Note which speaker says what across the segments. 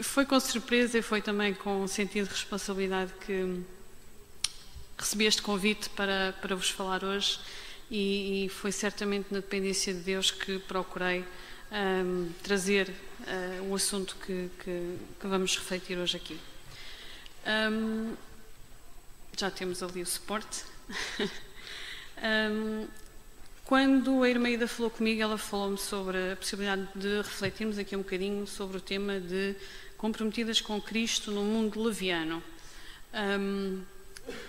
Speaker 1: foi com surpresa e foi também com um sentido de responsabilidade que recebi este convite para vos falar hoje e foi certamente na dependência de Deus que procurei trazer o assunto que vamos refletir hoje aqui. Já temos ali o suporte. Quando a irmã Ida falou comigo, ela falou-me sobre a possibilidade de refletirmos aqui um bocadinho sobre o tema de comprometidas com Cristo num mundo leviano.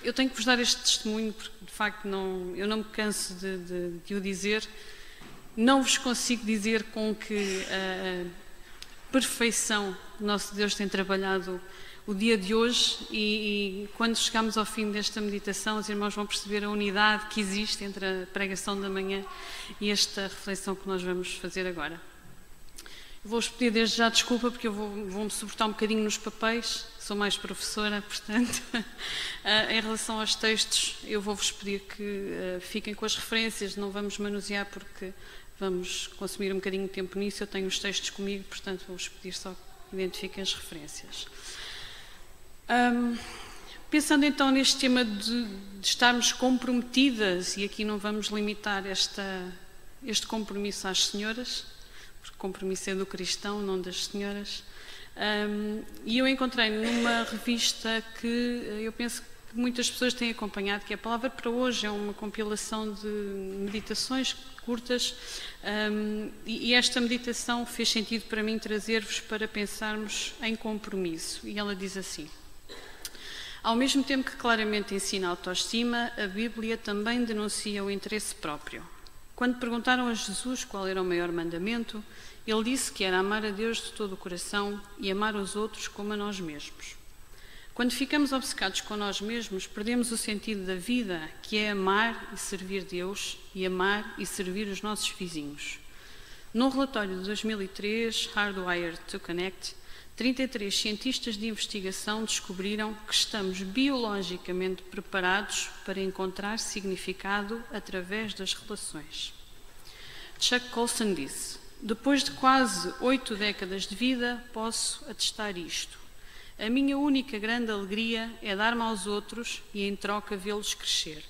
Speaker 1: Eu tenho que vos dar este testemunho porque, de facto, eu não me canso de o dizer. Não vos consigo dizer com que perfeição nosso Deus tem trabalhado o dia de hoje e quando chegamos ao fim desta meditação, os irmãos vão perceber a unidade que existe entre a pregação da manhã e esta reflexão que nós vamos fazer agora. Vou-vos pedir desde já desculpa porque eu vou-me suportar um bocadinho nos papéis, sou mais professora, portanto, em relação aos textos, eu vou-vos pedir que fiquem com as referências, não vamos manusear porque vamos consumir um bocadinho de tempo nisso, eu tenho os textos comigo, portanto, vou-vos pedir só que identifiquem as referências. Pensando então neste tema de estarmos comprometidas, e aqui não vamos limitar este compromisso às senhoras, porque o compromisso é do cristão, não das senhoras, e eu encontrei numa revista que eu penso que muitas pessoas têm acompanhado, que a palavra para hoje é uma compilação de meditações curtas, e esta meditação fez sentido para mim trazer-vos para pensarmos em compromisso, e ela diz assim: ao mesmo tempo que claramente ensina a autoestima, a Bíblia também denuncia o interesse próprio. Quando perguntaram a Jesus qual era o maior mandamento, ele disse que era amar a Deus de todo o coração e amar os outros como a nós mesmos. Quando ficamos obcecados com nós mesmos, perdemos o sentido da vida, que é amar e servir Deus e amar e servir os nossos vizinhos. Num relatório de 2003, Hardwired to Connect, 33 cientistas de investigação descobriram que estamos biologicamente preparados para encontrar significado através das relações. Chuck Colson disse: depois de quase 8 décadas de vida, posso atestar isto. A minha única grande alegria é dar-me aos outros e, em troca, vê-los crescer.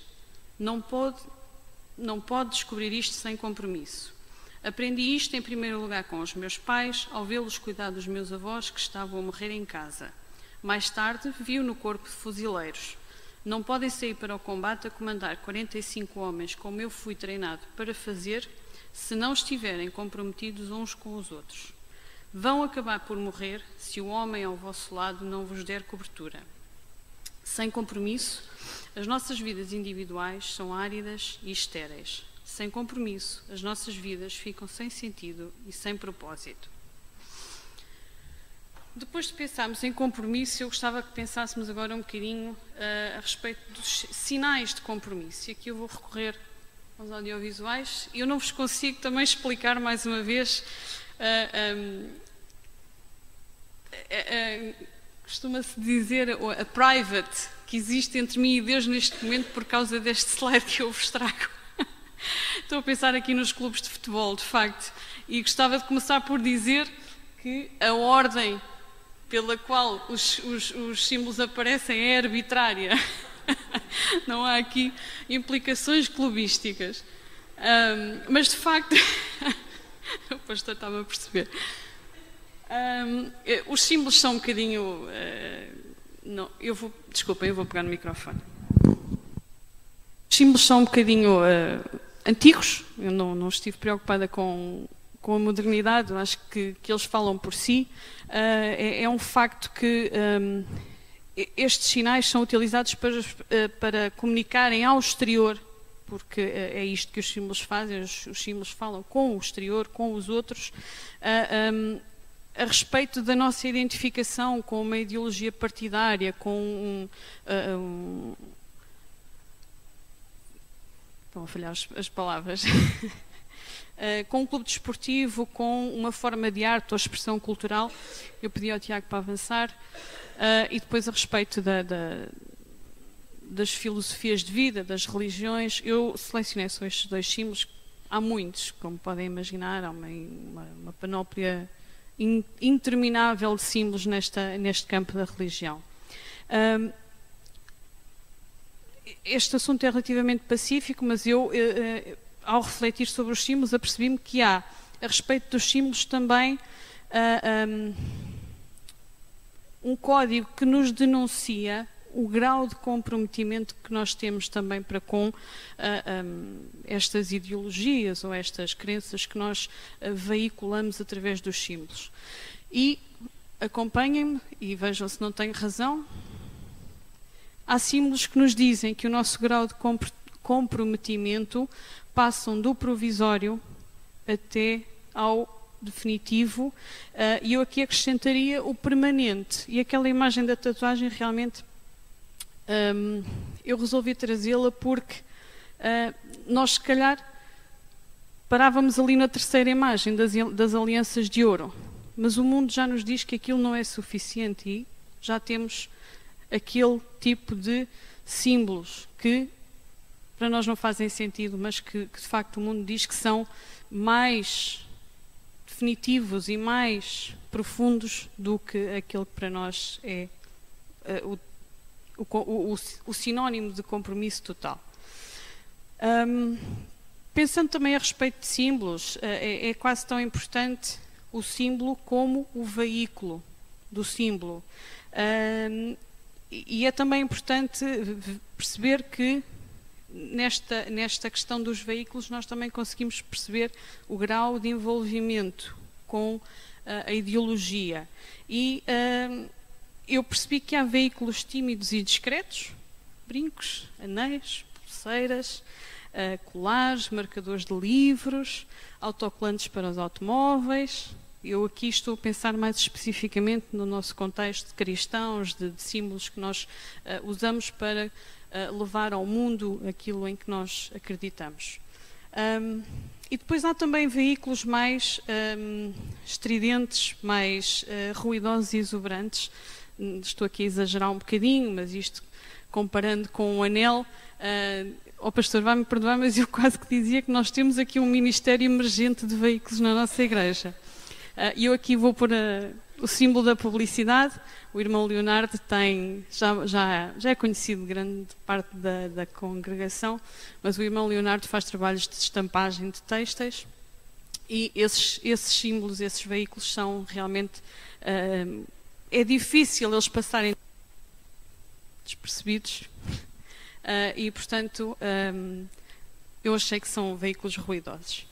Speaker 1: Não pode descobrir isto sem compromisso. Aprendi isto em primeiro lugar com os meus pais, ao vê-los cuidar dos meus avós que estavam a morrer em casa. Mais tarde, vi-o no corpo de fuzileiros. Não podem sair para o combate a comandar 45 homens como eu fui treinado para fazer, se não estiverem comprometidos uns com os outros. Vão acabar por morrer se o homem ao vosso lado não vos der cobertura. Sem compromisso, as nossas vidas individuais são áridas e estéreis. Sem compromisso, as nossas vidas ficam sem sentido e sem propósito. Depois de pensarmos em compromisso, eu gostava que pensássemos agora um bocadinho a respeito dos sinais de compromisso. E aqui eu vou recorrer aos audiovisuais. Eu não vos consigo também explicar mais uma vez. Costuma-se dizer a private que existe entre mim e Deus neste momento por causa deste slide que eu vos trago. Estou a pensar aqui nos clubes de futebol, de facto, e gostava de começar por dizer que a ordem pela qual os símbolos aparecem é arbitrária. Não há aqui implicações clubísticas. Mas, de facto, o pastor estava a perceber. Os símbolos são um bocadinho... Desculpem, eu vou pegar no microfone. Os símbolos são um bocadinho antigos, eu não estive preocupada com a modernidade, eu acho que eles falam por si. É um facto que estes sinais são utilizados para comunicarem ao exterior, porque é isto que os símbolos fazem, os símbolos falam com o exterior, com os outros, a respeito da nossa identificação com uma ideologia partidária, com Estão a falhar as palavras. Com um clube desportivo, com uma forma de arte ou expressão cultural. Eu pedi ao Tiago para avançar. E depois a respeito das filosofias de vida, das religiões. Eu selecionei só estes dois símbolos. Há muitos, como podem imaginar, há uma panóplia interminável de símbolos neste campo da religião. Este assunto é relativamente pacífico, mas eu, ao refletir sobre os símbolos, apercebi-me que há, a respeito dos símbolos, também um código que nos denuncia o grau de comprometimento que nós temos também para com estas ideologias ou estas crenças que nós veiculamos através dos símbolos. E acompanhem-me e vejam se não tenho razão. Há símbolos que nos dizem que o nosso grau de comprometimento passam do provisório até ao definitivo, e eu aqui acrescentaria o permanente. E aquela imagem da tatuagem realmente eu resolvi trazê-la porque nós se calhar parávamos ali na terceira imagem das alianças de ouro, mas o mundo já nos diz que aquilo não é suficiente e já temos aquele tipo de símbolos que para nós não fazem sentido, mas que de facto o mundo diz que são mais definitivos e mais profundos do que aquele que para nós é o sinónimo de compromisso total. Pensando também a respeito de símbolos, é quase tão importante o símbolo como o veículo do símbolo. E é também importante perceber que nesta questão dos veículos nós também conseguimos perceber o grau de envolvimento com a ideologia. E eu percebi que há veículos tímidos e discretos, brincos, anéis, pulseiras, colares, marcadores de livros, autocolantes para os automóveis. Eu aqui estou a pensar mais especificamente no nosso contexto de cristãos, de símbolos que nós usamos para levar ao mundo aquilo em que nós acreditamos. E depois há também veículos mais estridentes, mais ruidosos e exuberantes. Estou aqui a exagerar um bocadinho, mas isto comparando com o anel, pastor, vai-me perdoar, mas eu quase que dizia que nós temos aqui um ministério emergente de veículos na nossa igreja. E eu aqui vou pôr o símbolo da publicidade. O irmão Leonardo tem, já é conhecido de grande parte da congregação, mas o irmão Leonardo faz trabalhos de estampagem de têxteis e esses símbolos, esses veículos são realmente, é difícil eles passarem despercebidos e, portanto, eu achei que são veículos ruidosos.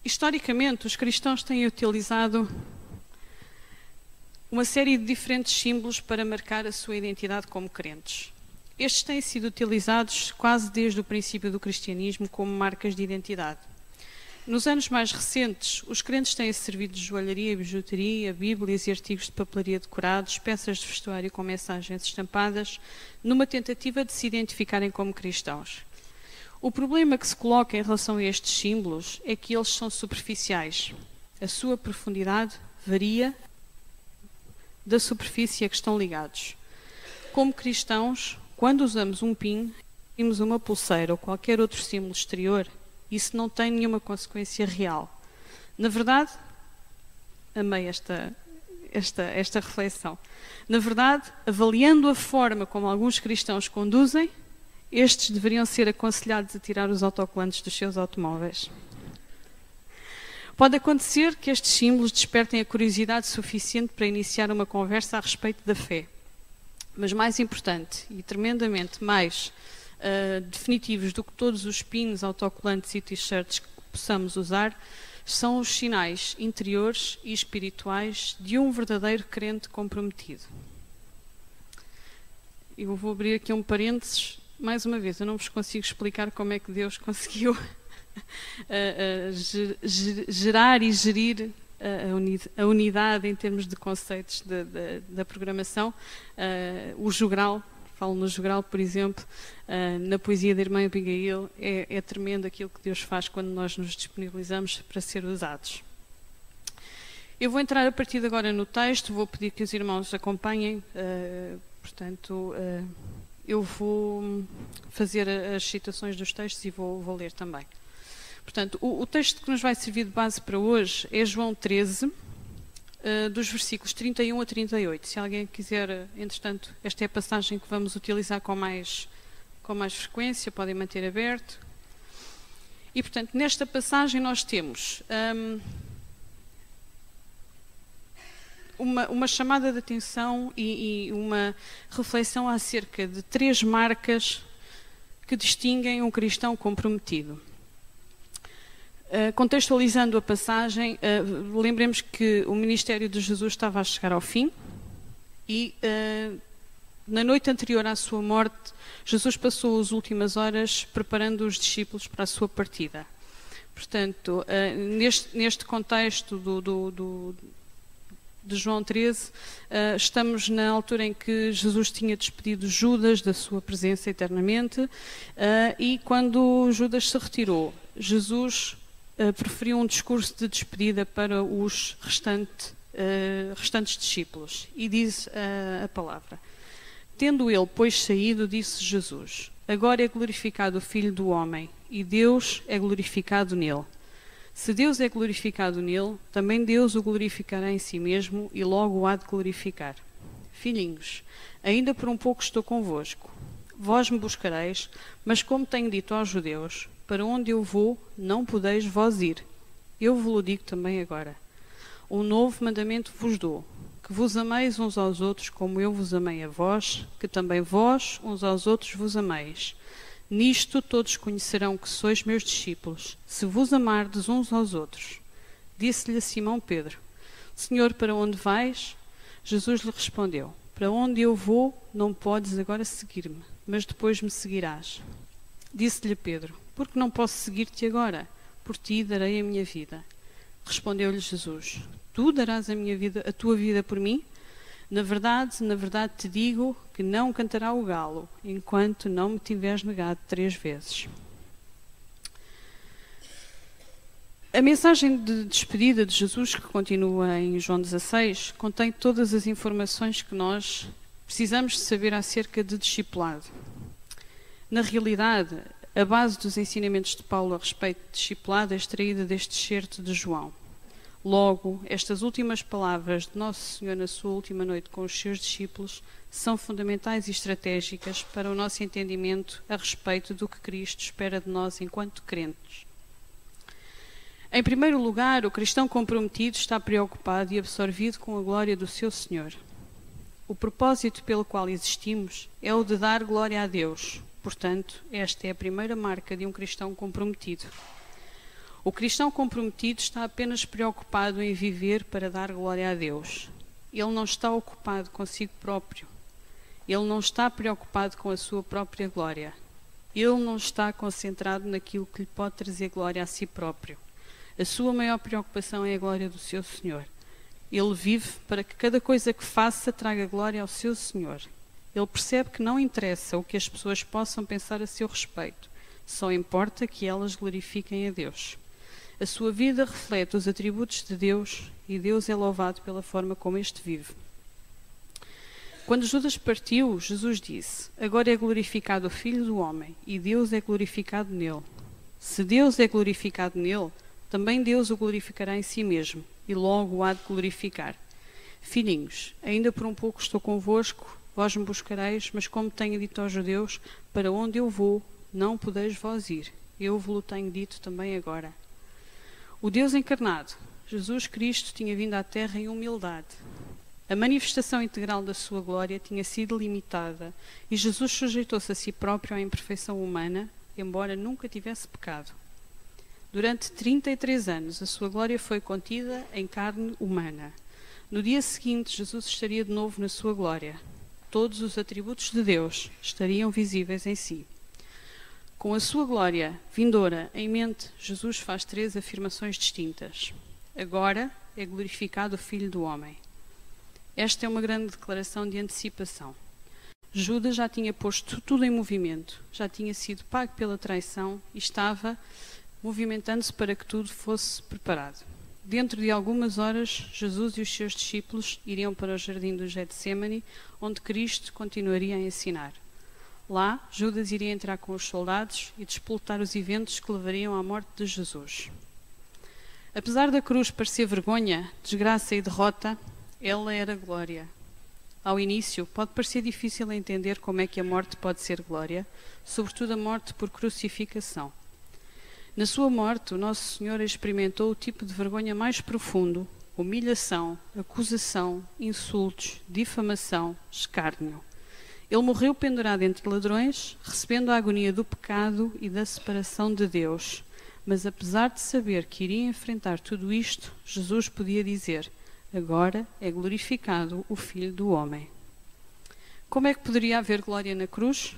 Speaker 1: Historicamente, os cristãos têm utilizado uma série de diferentes símbolos para marcar a sua identidade como crentes. Estes têm sido utilizados quase desde o princípio do cristianismo como marcas de identidade. Nos anos mais recentes, os crentes têm servido de joalharia e bijuteria, bíblias e artigos de papelaria decorados, peças de vestuário com mensagens estampadas, numa tentativa de se identificarem como cristãos. O problema que se coloca em relação a estes símbolos é que eles são superficiais. A sua profundidade varia da superfície a que estão ligados. Como cristãos, quando usamos um PIN, temos uma pulseira ou qualquer outro símbolo exterior, isso não tem nenhuma consequência real. Na verdade, amei esta reflexão. Na verdade, avaliando a forma como alguns cristãos conduzem, estes deveriam ser aconselhados a tirar os autocolantes dos seus automóveis. Pode acontecer que estes símbolos despertem a curiosidade suficiente para iniciar uma conversa a respeito da fé. Mas mais importante e tremendamente mais definitivos do que todos os pins, autocolantes e t-shirts que possamos usar, são os sinais interiores e espirituais de um verdadeiro crente comprometido. Eu vou abrir aqui um parênteses. Mais uma vez, eu não vos consigo explicar como é que Deus conseguiu gerar e gerir a unidade em termos de conceitos da programação. O jogral, falo no jogral, por exemplo, na poesia da irmã Abigail, é tremendo aquilo que Deus faz quando nós nos disponibilizamos para ser usados. Eu vou entrar a partir de agora no texto, vou pedir que os irmãos acompanhem, portanto... eu vou fazer as citações dos textos e vou ler também. Portanto, o texto que nos vai servir de base para hoje é João 13, dos versículos 31 a 38. Se alguém quiser, entretanto, esta é a passagem que vamos utilizar com mais frequência, podem manter aberto. E, portanto, nesta passagem nós temos uma chamada de atenção e uma reflexão acerca de 3 marcas que distinguem um cristão comprometido. Contextualizando a passagem, lembremos que o ministério de Jesus estava a chegar ao fim e na noite anterior à sua morte, Jesus passou as últimas horas preparando os discípulos para a sua partida. Portanto, neste contexto de João 13, estamos na altura em que Jesus tinha despedido Judas da sua presença eternamente e quando Judas se retirou, Jesus proferiu um discurso de despedida para os restantes discípulos e diz a palavra: tendo ele, pois, saído, disse Jesus: agora é glorificado o Filho do Homem e Deus é glorificado nele. Se Deus é glorificado nele, também Deus o glorificará em si mesmo e logo o há de glorificar. Filhinhos, ainda por um pouco estou convosco. Vós me buscareis, mas como tenho dito aos judeus, para onde eu vou, não podeis vós ir. Eu vos o digo também agora. Um novo mandamento vos dou, que vos ameis uns aos outros como eu vos amei a vós, que também vós uns aos outros vos ameis. Nisto todos conhecerão que sois meus discípulos, se vos amardes uns aos outros. Disse-lhe a Simão Pedro: Senhor, para onde vais? Jesus lhe respondeu: para onde eu vou, não podes agora seguir-me, mas depois me seguirás. Disse-lhe Pedro: por que não posso seguir-te agora? Por ti darei a minha vida. Respondeu-lhe Jesus: tu darás a tua vida por mim? Na verdade te digo que não cantará o galo, enquanto não me tiveres negado 3 vezes. A mensagem de despedida de Jesus, que continua em João 16, contém todas as informações que nós precisamos de saber acerca de discipulado. Na realidade, a base dos ensinamentos de Paulo a respeito de discipulado é extraída deste excerto de João. Logo, estas últimas palavras de Nosso Senhor na sua última noite com os seus discípulos são fundamentais e estratégicas para o nosso entendimento a respeito do que Cristo espera de nós enquanto crentes. Em primeiro lugar, o cristão comprometido está preocupado e absorvido com a glória do seu Senhor. O propósito pelo qual existimos é o de dar glória a Deus. Portanto, esta é a primeira marca de um cristão comprometido. O cristão comprometido está apenas preocupado em viver para dar glória a Deus. Ele não está ocupado consigo próprio. Ele não está preocupado com a sua própria glória. Ele não está concentrado naquilo que lhe pode trazer glória a si próprio. A sua maior preocupação é a glória do seu Senhor. Ele vive para que cada coisa que faça traga glória ao seu Senhor. Ele percebe que não interessa o que as pessoas possam pensar a seu respeito. Só importa que elas glorifiquem a Deus. A sua vida reflete os atributos de Deus e Deus é louvado pela forma como este vive. Quando Judas partiu, Jesus disse: agora é glorificado o Filho do Homem e Deus é glorificado nele. Se Deus é glorificado nele, também Deus o glorificará em si mesmo e logo o há de glorificar. Filhinhos, ainda por um pouco estou convosco, vós me buscareis, mas como tenho dito aos judeus, para onde eu vou, não podeis vós ir. Eu vos-lo tenho dito também agora. O Deus encarnado, Jesus Cristo, tinha vindo à Terra em humildade. A manifestação integral da sua glória tinha sido limitada e Jesus sujeitou-se a si próprio à imperfeição humana, embora nunca tivesse pecado. Durante 33 anos, a sua glória foi contida em carne humana. No dia seguinte, Jesus estaria de novo na sua glória. Todos os atributos de Deus estariam visíveis em si. Com a sua glória vindoura em mente, Jesus faz 3 afirmações distintas. Agora é glorificado o Filho do Homem. Esta é uma grande declaração de antecipação. Judas já tinha posto tudo em movimento, já tinha sido pago pela traição e estava movimentando-se para que tudo fosse preparado. Dentro de algumas horas, Jesus e os seus discípulos iriam para o jardim do Getsemane, onde Cristo continuaria a ensinar. Lá, Judas iria entrar com os soldados e disputar os eventos que levariam à morte de Jesus. Apesar da cruz parecer vergonha, desgraça e derrota, ela era glória. Ao início, pode parecer difícil entender como é que a morte pode ser glória, sobretudo a morte por crucificação. Na sua morte, o Nosso Senhor experimentou o tipo de vergonha mais profundo: humilhação, acusação, insultos, difamação, escárnio. Ele morreu pendurado entre ladrões, recebendo a agonia do pecado e da separação de Deus. Mas apesar de saber que iria enfrentar tudo isto, Jesus podia dizer: agora é glorificado o Filho do Homem. Como é que poderia haver glória na cruz?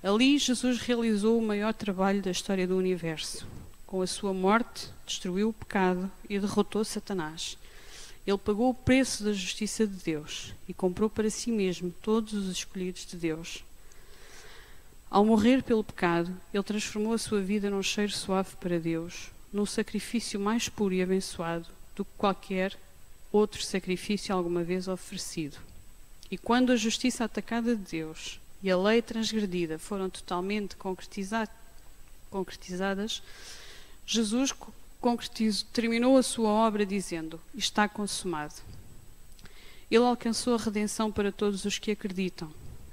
Speaker 1: Ali Jesus realizou o maior trabalho da história do universo. Com a sua morte, destruiu o pecado e derrotou Satanás. Ele pagou o preço da justiça de Deus e comprou para si mesmo todos os escolhidos de Deus. Ao morrer pelo pecado, ele transformou a sua vida num cheiro suave para Deus, num sacrifício mais puro e abençoado do que qualquer outro sacrifício alguma vez oferecido. E quando a justiça atacada de Deus e a lei transgredida foram totalmente concretizadas, Jesus terminou a sua obra dizendo: está consumado. Ele alcançou a redenção para todos os que acreditam,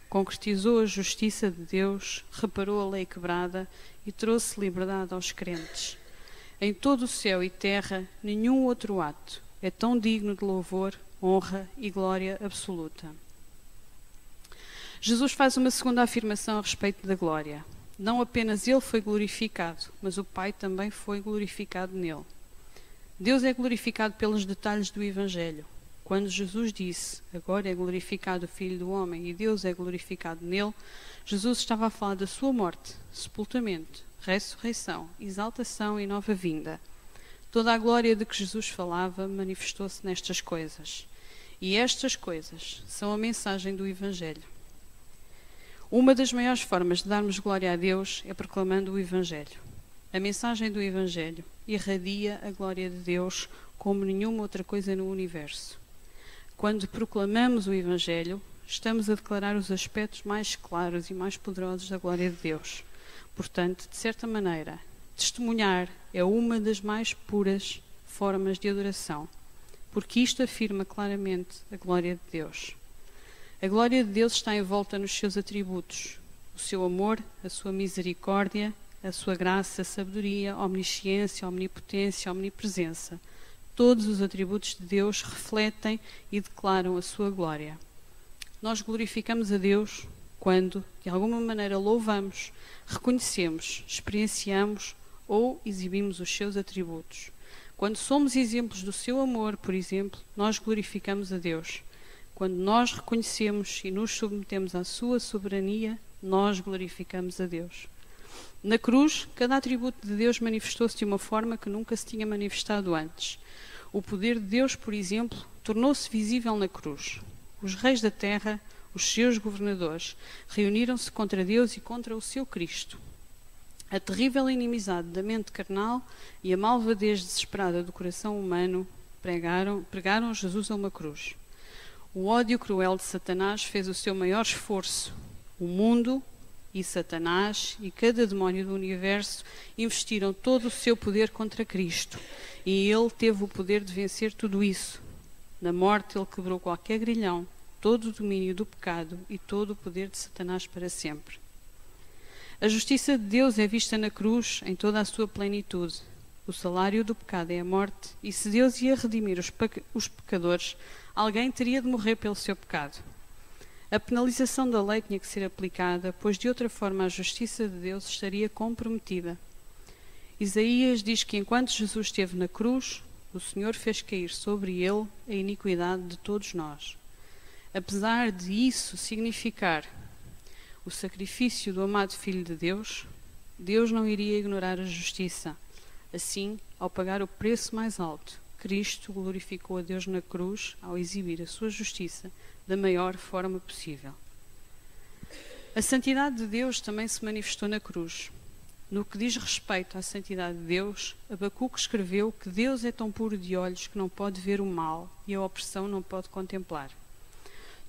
Speaker 1: concretizou a justiça de Deus, reparou a lei quebrada e trouxe liberdade aos crentes. Em todo o céu e terra, nenhum outro ato é tão digno de louvor, honra e glória absoluta. Jesus faz uma segunda afirmação a respeito da glória. Não apenas ele foi glorificado, mas o Pai também foi glorificado nele. Deus é glorificado pelos detalhes do Evangelho. Quando Jesus disse: agora é glorificado o Filho do Homem e Deus é glorificado nele, Jesus estava a falar da sua morte, sepultamento, ressurreição, exaltação e nova vinda. Toda a glória de que Jesus falava manifestou-se nestas coisas. E estas coisas são a mensagem do Evangelho. Uma das maiores formas de darmos glória a Deus é proclamando o Evangelho. A mensagem do Evangelho irradia a glória de Deus como nenhuma outra coisa no universo. Quando proclamamos o Evangelho, estamos a declarar os aspectos mais claros e mais poderosos da glória de Deus. Portanto, de certa maneira, testemunhar é uma das mais puras formas de adoração, porque isto afirma claramente a glória de Deus. A glória de Deus está envolta nos seus atributos: o seu amor, a sua misericórdia, a sua graça, a sabedoria, a omnisciência, a omnipotência, a omnipresença. Todos os atributos de Deus refletem e declaram a sua glória. Nós glorificamos a Deus quando, de alguma maneira, louvamos, reconhecemos, experienciamos ou exibimos os seus atributos. Quando somos exemplos do seu amor, por exemplo, nós glorificamos a Deus. Quando nós reconhecemos e nos submetemos à sua soberania, nós glorificamos a Deus. Na cruz, cada atributo de Deus manifestou-se de uma forma que nunca se tinha manifestado antes. O poder de Deus, por exemplo, tornou-se visível na cruz. Os reis da terra, os seus governadores, reuniram-se contra Deus e contra o seu Cristo. A terrível inimizade da mente carnal e a malvadez desesperada do coração humano pregaram Jesus a uma cruz. O ódio cruel de Satanás fez o seu maior esforço. O mundo e Satanás e cada demónio do universo investiram todo o seu poder contra Cristo. E ele teve o poder de vencer tudo isso. Na morte ele quebrou qualquer grilhão, todo o domínio do pecado e todo o poder de Satanás para sempre. A justiça de Deus é vista na cruz em toda a sua plenitude. O salário do pecado é a morte, e se Deus ia redimir os pecadores, alguém teria de morrer pelo seu pecado. A penalização da lei tinha que ser aplicada, pois de outra forma a justiça de Deus estaria comprometida. Isaías diz que enquanto Jesus esteve na cruz, o Senhor fez cair sobre ele a iniquidade de todos nós. Apesar de isso significar o sacrifício do amado Filho de Deus, Deus não iria ignorar a justiça. Assim, ao pagar o preço mais alto, Cristo glorificou a Deus na cruz ao exibir a sua justiça da maior forma possível. A santidade de Deus também se manifestou na cruz. No que diz respeito à santidade de Deus, Abacuque escreveu que Deus é tão puro de olhos que não pode ver o mal e a opressão não pode contemplar.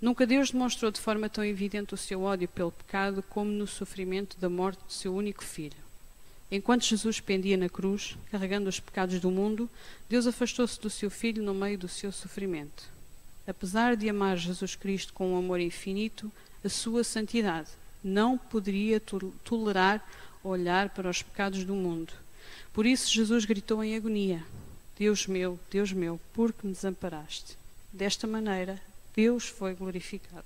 Speaker 1: Nunca Deus demonstrou de forma tão evidente o seu ódio pelo pecado como no sofrimento da morte do seu único filho. Enquanto Jesus pendia na cruz, carregando os pecados do mundo, Deus afastou-se do seu filho no meio do seu sofrimento. Apesar de amar Jesus Cristo com um amor infinito, a sua santidade não poderia tolerar olhar para os pecados do mundo. Por isso Jesus gritou em agonia: Deus meu, por que me desamparaste? Desta maneira, Deus foi glorificado.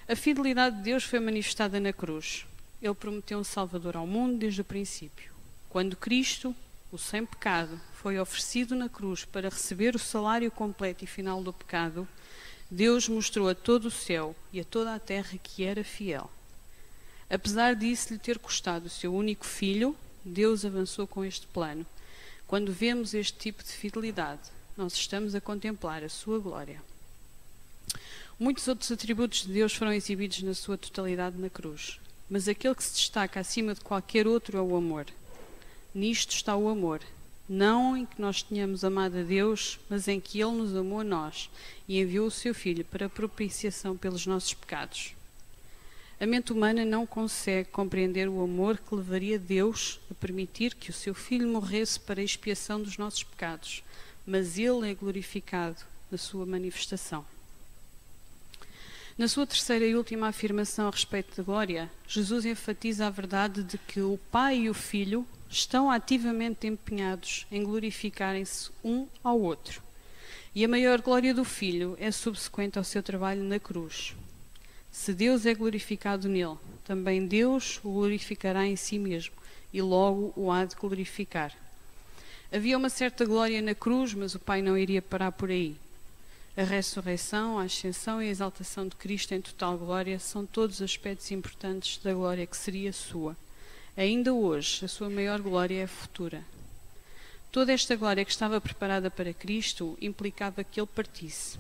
Speaker 1: A fidelidade de Deus foi manifestada na cruz. Ele prometeu um Salvador ao mundo desde o princípio. Quando Cristo, o sem pecado, foi oferecido na cruz para receber o salário completo e final do pecado, Deus mostrou a todo o céu e a toda a terra que era fiel. Apesar disso lhe ter custado o seu único filho, Deus avançou com este plano. Quando vemos este tipo de fidelidade, nós estamos a contemplar a sua glória. Muitos outros atributos de Deus foram exibidos na sua totalidade na cruz, mas aquele que se destaca acima de qualquer outro é o amor. Nisto está o amor, não em que nós tenhamos amado a Deus, mas em que Ele nos amou a nós e enviou o seu Filho para a propiciação pelos nossos pecados. A mente humana não consegue compreender o amor que levaria Deus a permitir que o seu Filho morresse para a expiação dos nossos pecados, mas Ele é glorificado na sua manifestação. Na sua terceira e última afirmação a respeito da glória, Jesus enfatiza a verdade de que o Pai e o Filho estão ativamente empenhados em glorificarem-se um ao outro. E a maior glória do Filho é subsequente ao seu trabalho na cruz. Se Deus é glorificado nele, também Deus o glorificará em si mesmo e logo o há de glorificar. Havia uma certa glória na cruz, mas o Pai não iria parar por aí. A ressurreição, a ascensão e a exaltação de Cristo em total glória são todos aspectos importantes da glória que seria sua. Ainda hoje, a sua maior glória é futura. Toda esta glória que estava preparada para Cristo implicava que Ele partisse.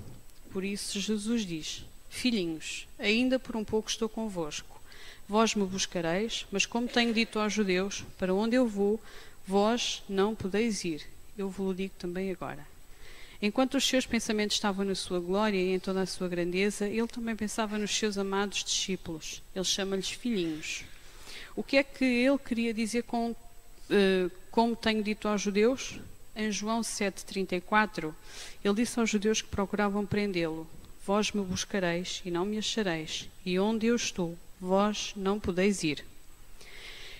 Speaker 1: Por isso, Jesus diz: Filhinhos, ainda por um pouco estou convosco. Vós me buscareis, mas como tenho dito aos judeus, para onde eu vou, vós não podeis ir. Eu vos digo também agora. Enquanto os seus pensamentos estavam na sua glória e em toda a sua grandeza, ele também pensava nos seus amados discípulos. Ele chama-lhes filhinhos. O que é que ele queria dizer com como tenho dito aos judeus? Em João 7,34, ele disse aos judeus que procuravam prendê-lo: Vós me buscareis e não me achareis, e onde eu estou, vós não podeis ir.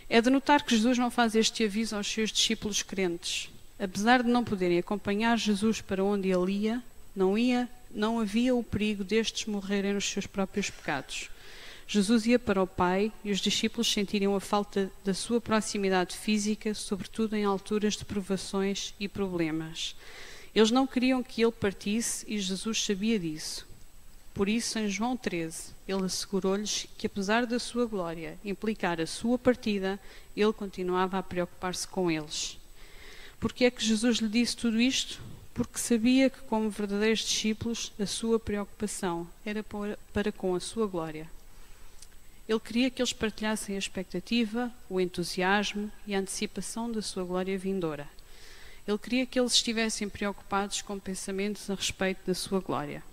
Speaker 1: É de notar que Jesus não faz este aviso aos seus discípulos crentes. Apesar de não poderem acompanhar Jesus para onde ele ia, não havia o perigo destes morrerem nos seus próprios pecados. Jesus ia para o Pai e os discípulos sentiriam a falta da sua proximidade física, sobretudo em alturas de provações e problemas. Eles não queriam que ele partisse e Jesus sabia disso. Por isso, em João 13, ele assegurou-lhes que, apesar da sua glória implicar a sua partida, ele continuava a preocupar-se com eles. Porque é que Jesus lhe disse tudo isto? Porque sabia que, como verdadeiros discípulos, a sua preocupação era para com a sua glória. Ele queria que eles partilhassem a expectativa, o entusiasmo e a antecipação da sua glória vindoura. Ele queria que eles estivessem preocupados com pensamentos a respeito da sua glória.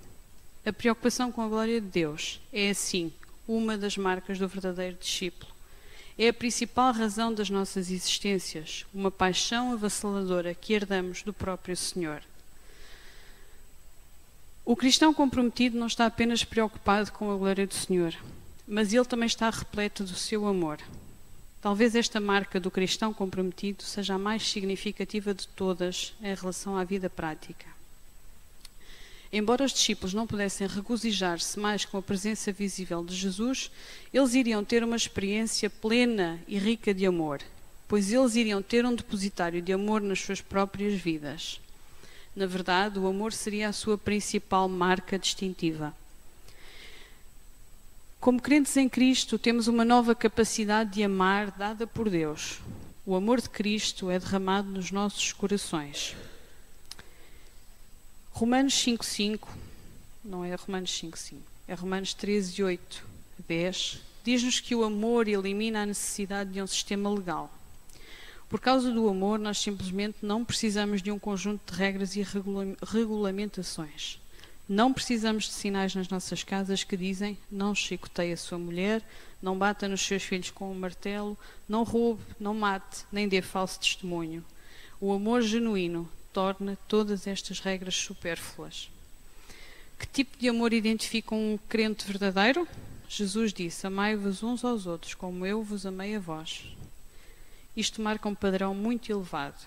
Speaker 1: A preocupação com a glória de Deus é, assim, uma das marcas do verdadeiro discípulo. É a principal razão das nossas existências, uma paixão avassaladora que herdamos do próprio Senhor. O cristão comprometido não está apenas preocupado com a glória do Senhor, mas ele também está repleto do seu amor. Talvez esta marca do cristão comprometido seja a mais significativa de todas em relação à vida prática. Embora os discípulos não pudessem regozijar-se mais com a presença visível de Jesus, eles iriam ter uma experiência plena e rica de amor, pois eles iriam ter um depositário de amor nas suas próprias vidas. Na verdade, o amor seria a sua principal marca distintiva. Como crentes em Cristo, temos uma nova capacidade de amar dada por Deus. O amor de Cristo é derramado nos nossos corações. Romanos 5,5, não é Romanos 5,5, é Romanos 13,8 a 10, diz-nos que o amor elimina a necessidade de um sistema legal. Por causa do amor, nós simplesmente não precisamos de um conjunto de regras e regulamentações. Não precisamos de sinais nas nossas casas que dizem: não chicoteie a sua mulher, não bata nos seus filhos com um martelo, não roube, não mate, nem dê falso testemunho. O amor genuíno torna todas estas regras supérfluas. Que tipo de amor identifica um crente verdadeiro? Jesus disse: amai-vos uns aos outros, como eu vos amei a vós. Isto marca um padrão muito elevado.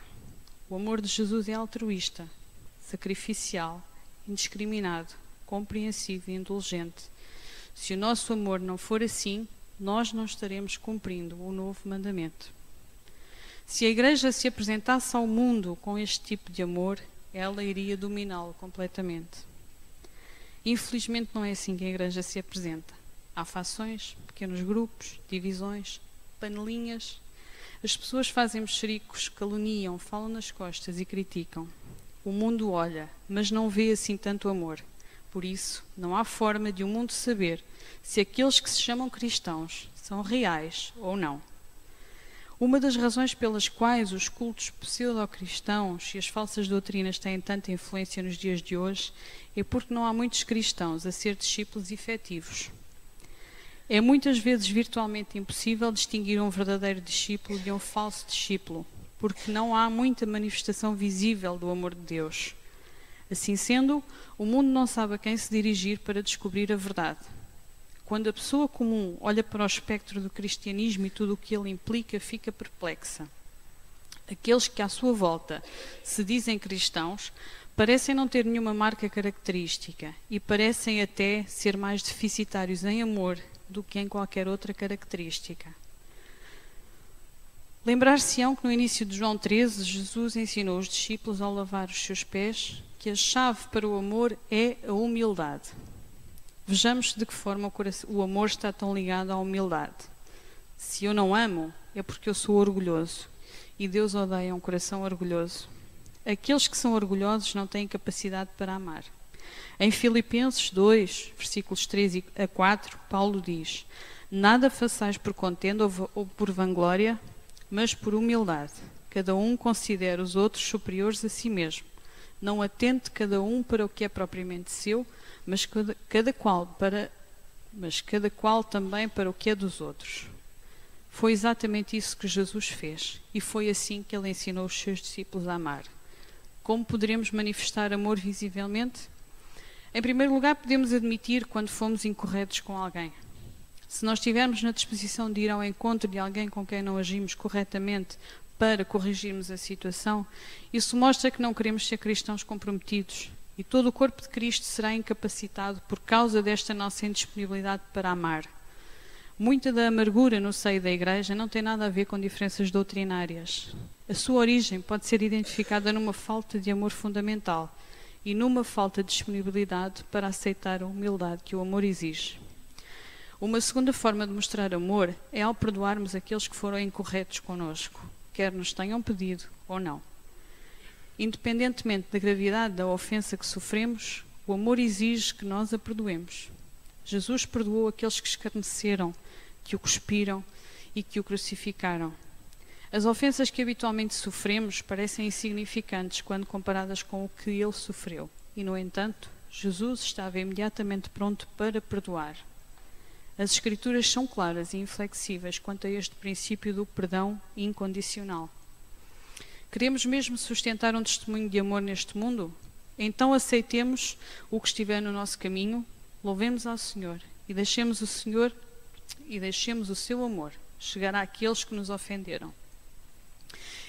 Speaker 1: O amor de Jesus é altruísta, sacrificial, indiscriminado, compreensivo e indulgente. Se o nosso amor não for assim, nós não estaremos cumprindo o novo mandamento. Se a Igreja se apresentasse ao mundo com este tipo de amor, ela iria dominá-lo completamente. Infelizmente não é assim que a Igreja se apresenta. Há fações, pequenos grupos, divisões, panelinhas. As pessoas fazem mexericos, caluniam, falam nas costas e criticam. O mundo olha, mas não vê assim tanto amor. Por isso, não há forma de o mundo saber se aqueles que se chamam cristãos são reais ou não. Uma das razões pelas quais os cultos pseudo-cristãos e as falsas doutrinas têm tanta influência nos dias de hoje é porque não há muitos cristãos a ser discípulos efetivos. É muitas vezes virtualmente impossível distinguir um verdadeiro discípulo de um falso discípulo, porque não há muita manifestação visível do amor de Deus. Assim sendo, o mundo não sabe a quem se dirigir para descobrir a verdade. Quando a pessoa comum olha para o espectro do cristianismo e tudo o que ele implica, fica perplexa. Aqueles que à sua volta se dizem cristãos parecem não ter nenhuma marca característica e parecem até ser mais deficitários em amor do que em qualquer outra característica. Lembrar-se-ão que no início de João 13, Jesus ensinou os discípulos ao lavar os seus pés que a chave para o amor é a humildade. Vejamos de que forma o amor está tão ligado à humildade. Se eu não amo, é porque eu sou orgulhoso. E Deus odeia um coração orgulhoso. Aqueles que são orgulhosos não têm capacidade para amar. Em Filipenses 2, versículos 3 a 4, Paulo diz: nada façais por contenda ou por vanglória, mas por humildade. Cada um considere os outros superiores a si mesmo. Não atente cada um para o que é propriamente seu, mas cada qual também para o que é dos outros. Foi exatamente isso que Jesus fez, e foi assim que ele ensinou os seus discípulos a amar. Como poderemos manifestar amor visivelmente? Em primeiro lugar, podemos admitir quando fomos incorretos com alguém. Se nós estivermos na disposição de ir ao encontro de alguém com quem não agimos corretamente para corrigirmos a situação, isso mostra que não queremos ser cristãos comprometidos. E todo o corpo de Cristo será incapacitado por causa desta nossa indisponibilidade para amar. Muita da amargura no seio da Igreja não tem nada a ver com diferenças doutrinárias. A sua origem pode ser identificada numa falta de amor fundamental e numa falta de disponibilidade para aceitar a humildade que o amor exige. Uma segunda forma de mostrar amor é ao perdoarmos aqueles que foram incorretos connosco, quer nos tenham pedido ou não. Independentemente da gravidade da ofensa que sofremos, o amor exige que nós a perdoemos. Jesus perdoou aqueles que escarneceram, que o cuspiram e que o crucificaram. As ofensas que habitualmente sofremos parecem insignificantes quando comparadas com o que ele sofreu. E, no entanto, Jesus estava imediatamente pronto para perdoar. As Escrituras são claras e inflexíveis quanto a este princípio do perdão incondicional. Queremos mesmo sustentar um testemunho de amor neste mundo? Então aceitemos o que estiver no nosso caminho, louvemos ao Senhor e deixemos o seu amor chegar àqueles que nos ofenderam.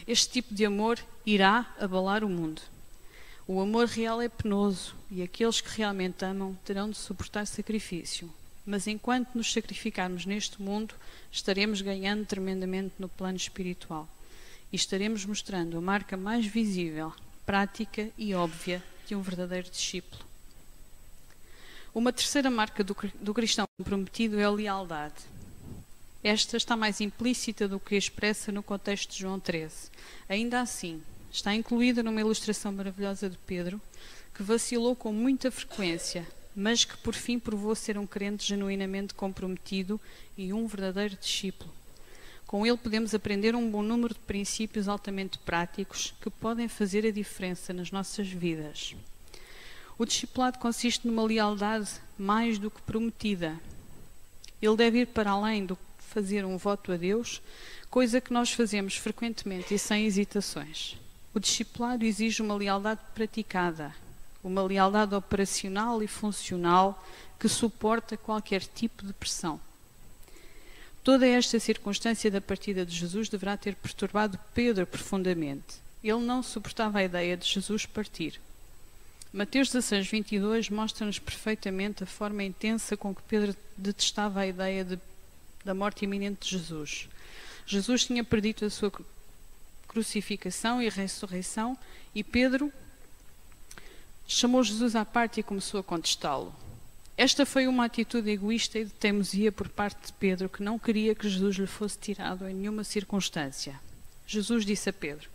Speaker 1: Este tipo de amor irá abalar o mundo. O amor real é penoso e aqueles que realmente amam terão de suportar sacrifício. Mas enquanto nos sacrificarmos neste mundo, estaremos ganhando tremendamente no plano espiritual. E estaremos mostrando a marca mais visível, prática e óbvia de um verdadeiro discípulo. Uma terceira marca do cristão comprometido é a lealdade. Esta está mais implícita do que expressa no contexto de João 13. Ainda assim, está incluída numa ilustração maravilhosa de Pedro, que vacilou com muita frequência, mas que por fim provou ser um crente genuinamente comprometido e um verdadeiro discípulo. Com ele podemos aprender um bom número de princípios altamente práticos que podem fazer a diferença nas nossas vidas. O discipulado consiste numa lealdade mais do que prometida. Ele deve ir para além do que fazer um voto a Deus, coisa que nós fazemos frequentemente e sem hesitações. O discipulado exige uma lealdade praticada, uma lealdade operacional e funcional que suporta qualquer tipo de pressão. Toda esta circunstância da partida de Jesus deverá ter perturbado Pedro profundamente. Ele não suportava a ideia de Jesus partir. Mateus 16, 22 mostra-nos perfeitamente a forma intensa com que Pedro detestava a ideia da morte iminente de Jesus. Jesus tinha predito a sua crucificação e ressurreição e Pedro chamou Jesus à parte e começou a contestá-lo. Esta foi uma atitude egoísta e de teimosia por parte de Pedro, que não queria que Jesus lhe fosse tirado em nenhuma circunstância. Jesus disse a Pedro: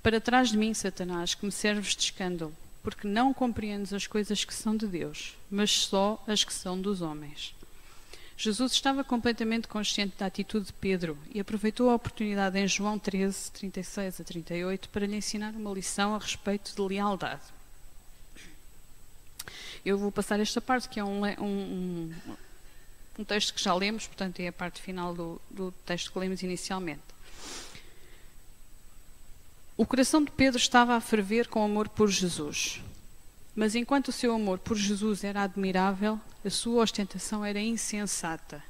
Speaker 1: "Para trás de mim, Satanás, que me serves de escândalo, porque não compreendes as coisas que são de Deus, mas só as que são dos homens." Jesus estava completamente consciente da atitude de Pedro e aproveitou a oportunidade em João 13, 36 a 38 para lhe ensinar uma lição a respeito de lealdade. Eu vou passar esta parte, que é um texto que já lemos, portanto é a parte final do texto que lemos inicialmente. O coração de Pedro estava a ferver com amor por Jesus. Mas enquanto o seu amor por Jesus era admirável, a sua ostentação era insensata.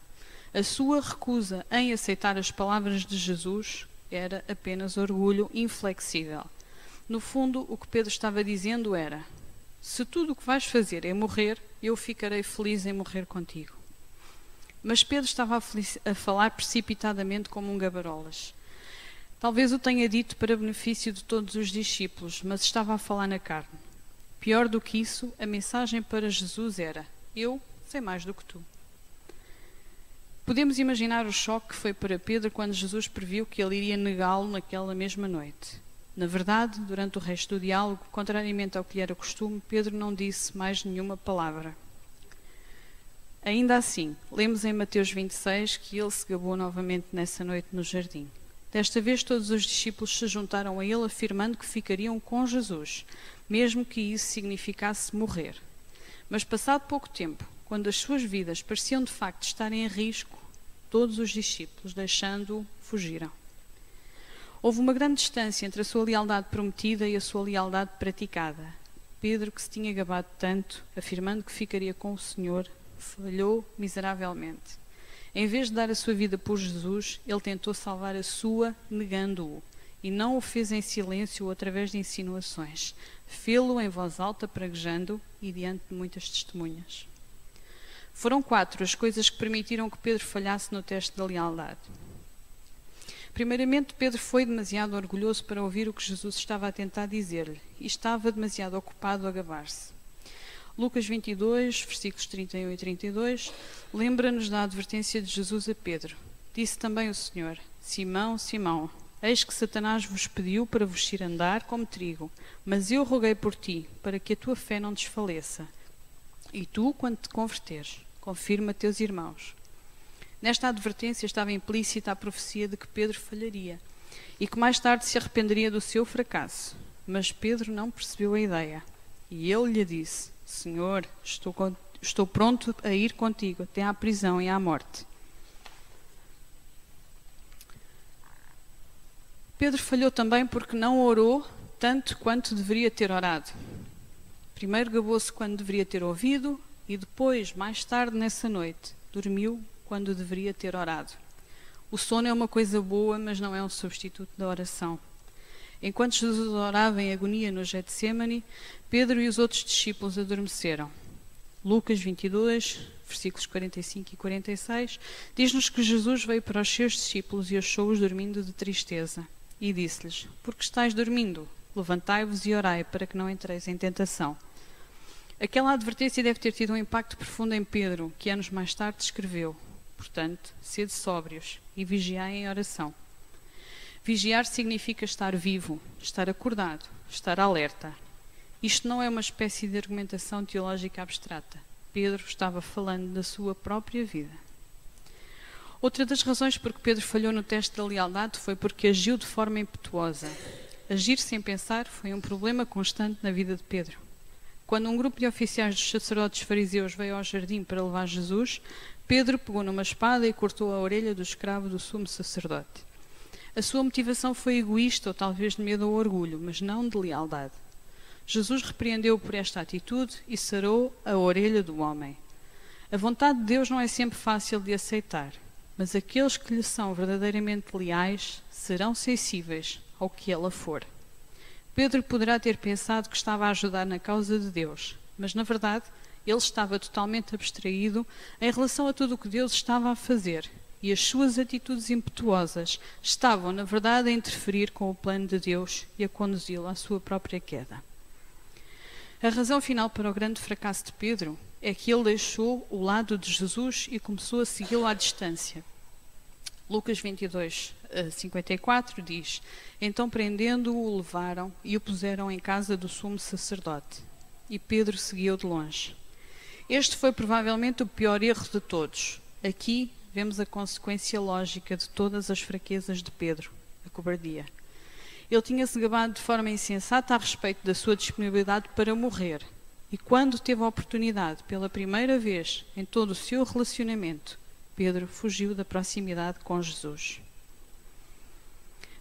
Speaker 1: A sua recusa em aceitar as palavras de Jesus era apenas orgulho inflexível. No fundo, o que Pedro estava dizendo era: se tudo o que vais fazer é morrer, eu ficarei feliz em morrer contigo. Mas Pedro estava a falar precipitadamente como um gabarolas. Talvez o tenha dito para benefício de todos os discípulos, mas estava a falar na carne. Pior do que isso, a mensagem para Jesus era: eu sei mais do que tu. Podemos imaginar o choque que foi para Pedro quando Jesus previu que ele iria negá-lo naquela mesma noite. Na verdade, durante o resto do diálogo, contrariamente ao que lhe era costume, Pedro não disse mais nenhuma palavra. Ainda assim, lemos em Mateus 26 que ele se gabou novamente nessa noite no jardim. Desta vez todos os discípulos se juntaram a ele afirmando que ficariam com Jesus, mesmo que isso significasse morrer. Mas passado pouco tempo, quando as suas vidas pareciam de facto estar em risco, todos os discípulos, deixando-o, fugiram. Houve uma grande distância entre a sua lealdade prometida e a sua lealdade praticada. Pedro, que se tinha gabado tanto, afirmando que ficaria com o Senhor, falhou miseravelmente. Em vez de dar a sua vida por Jesus, ele tentou salvar a sua negando-o. E não o fez em silêncio ou através de insinuações. Fê-lo em voz alta, praguejando e diante de muitas testemunhas. Foram 4 as coisas que permitiram que Pedro falhasse no teste da lealdade. Primeiramente, Pedro foi demasiado orgulhoso para ouvir o que Jesus estava a tentar dizer-lhe e estava demasiado ocupado a gabar-se. Lucas 22, versículos 31 e 32, lembra-nos da advertência de Jesus a Pedro. Disse também o Senhor: Simão, Simão, eis que Satanás vos pediu para vos ir andar como trigo, mas eu roguei por ti, para que a tua fé não desfaleça. E tu, quando te converteres, confirma teus irmãos. Nesta advertência estava implícita a profecia de que Pedro falharia e que mais tarde se arrependeria do seu fracasso. Mas Pedro não percebeu a ideia. E ele lhe disse: Senhor, estou pronto a ir contigo até à prisão e à morte. Pedro falhou também porque não orou tanto quanto deveria ter orado. Primeiro gabou-se quando deveria ter ouvido e depois, mais tarde nessa noite, dormiu quando deveria ter orado. O sono é uma coisa boa, mas não é um substituto da oração. Enquanto Jesus orava em agonia no Getsémani, Pedro e os outros discípulos adormeceram. Lucas 22, versículos 45 e 46, diz-nos que Jesus veio para os seus discípulos e achou-os dormindo de tristeza. E disse-lhes: Por que estáis dormindo? Levantai-vos e orai, para que não entreis em tentação. Aquela advertência deve ter tido um impacto profundo em Pedro, que anos mais tarde escreveu: Portanto, sede sóbrios e vigiai em oração. Vigiar significa estar vivo, estar acordado, estar alerta. Isto não é uma espécie de argumentação teológica abstrata. Pedro estava falando da sua própria vida. Outra das razões por que Pedro falhou no teste da lealdade foi porque agiu de forma impetuosa. Agir sem pensar foi um problema constante na vida de Pedro. Quando um grupo de oficiais dos sacerdotes fariseus veio ao jardim para levar Jesus, Pedro pegou numa espada e cortou a orelha do escravo do sumo sacerdote. A sua motivação foi egoísta ou talvez de medo ou orgulho, mas não de lealdade. Jesus repreendeu-o por esta atitude e sarou a orelha do homem. A vontade de Deus não é sempre fácil de aceitar, mas aqueles que lhe são verdadeiramente leais serão sensíveis ao que ela for. Pedro poderá ter pensado que estava a ajudar na causa de Deus, mas na verdade ele estava totalmente abstraído em relação a tudo o que Deus estava a fazer, e as suas atitudes impetuosas estavam, na verdade, a interferir com o plano de Deus e a conduzi-lo à sua própria queda. A razão final para o grande fracasso de Pedro é que ele deixou o lado de Jesus e começou a segui-lo à distância. Lucas 22, 54 diz: Então prendendo-o, o levaram e o puseram em casa do sumo sacerdote. E Pedro seguiu de longe. Este foi provavelmente o pior erro de todos. Aqui vemos a consequência lógica de todas as fraquezas de Pedro, a cobardia. Ele tinha-se gabado de forma insensata a respeito da sua disponibilidade para morrer. E quando teve a oportunidade, pela primeira vez em todo o seu relacionamento, Pedro fugiu da proximidade com Jesus.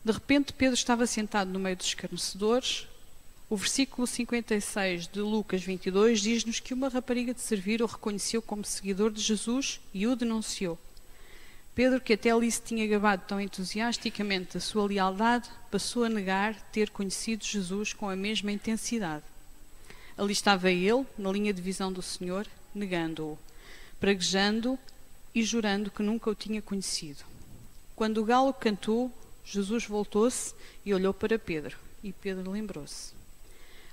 Speaker 1: De repente, Pedro estava sentado no meio dos escarnecedores. O versículo 56 de Lucas 22 diz-nos que uma rapariga de servir o reconheceu como seguidor de Jesus e o denunciou. Pedro, que até ali se tinha gabado tão entusiasticamente da sua lealdade, passou a negar ter conhecido Jesus com a mesma intensidade. Ali estava ele, na linha de visão do Senhor, negando-o, praguejando e jurando que nunca o tinha conhecido. Quando o galo cantou, Jesus voltou-se e olhou para Pedro, e Pedro lembrou-se.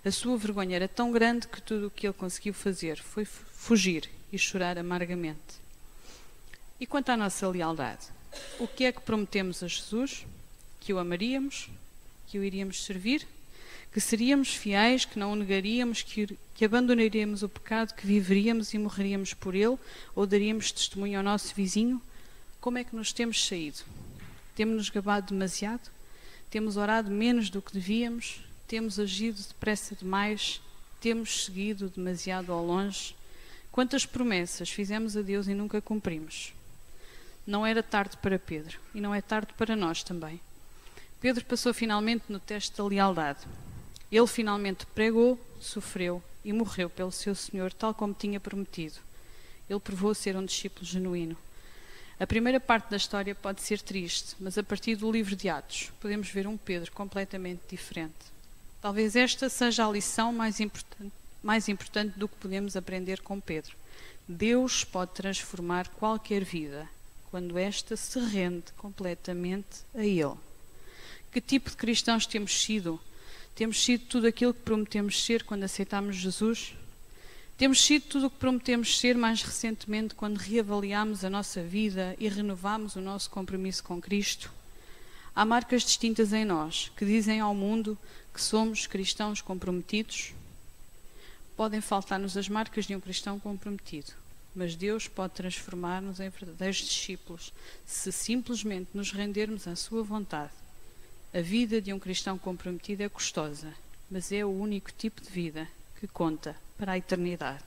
Speaker 1: A sua vergonha era tão grande que tudo o que ele conseguiu fazer foi fugir e chorar amargamente. E quanto à nossa lealdade? O que é que prometemos a Jesus? Que o amaríamos? Que o iríamos servir? Que seríamos fiéis, que não o negaríamos, que abandonaríamos o pecado, que viveríamos e morreríamos por ele? Ou daríamos testemunho ao nosso vizinho? Como é que nos temos saído? Temos-nos gabado demasiado? Temos orado menos do que devíamos? Temos agido depressa demais? Temos seguido demasiado ao longe? Quantas promessas fizemos a Deus e nunca cumprimos? Não era tarde para Pedro, e não é tarde para nós também. Pedro passou finalmente no teste da lealdade. Ele finalmente pregou, sofreu e morreu pelo seu Senhor, tal como tinha prometido. Ele provou ser um discípulo genuíno. A primeira parte da história pode ser triste, mas a partir do livro de Atos podemos ver um Pedro completamente diferente. Talvez esta seja a lição mais importante do que podemos aprender com Pedro. Deus pode transformar qualquer vida quando esta se rende completamente a Ele. Que tipo de cristãos temos sido? Temos sido tudo aquilo que prometemos ser quando aceitamos Jesus? Temos sido tudo o que prometemos ser mais recentemente quando reavaliamos a nossa vida e renovamos o nosso compromisso com Cristo? Há marcas distintas em nós que dizem ao mundo que somos cristãos comprometidos? Podem faltar-nos as marcas de um cristão comprometido, mas Deus pode transformar-nos em verdadeiros discípulos se simplesmente nos rendermos à sua vontade. A vida de um cristão comprometido é custosa, mas é o único tipo de vida que conta para a eternidade.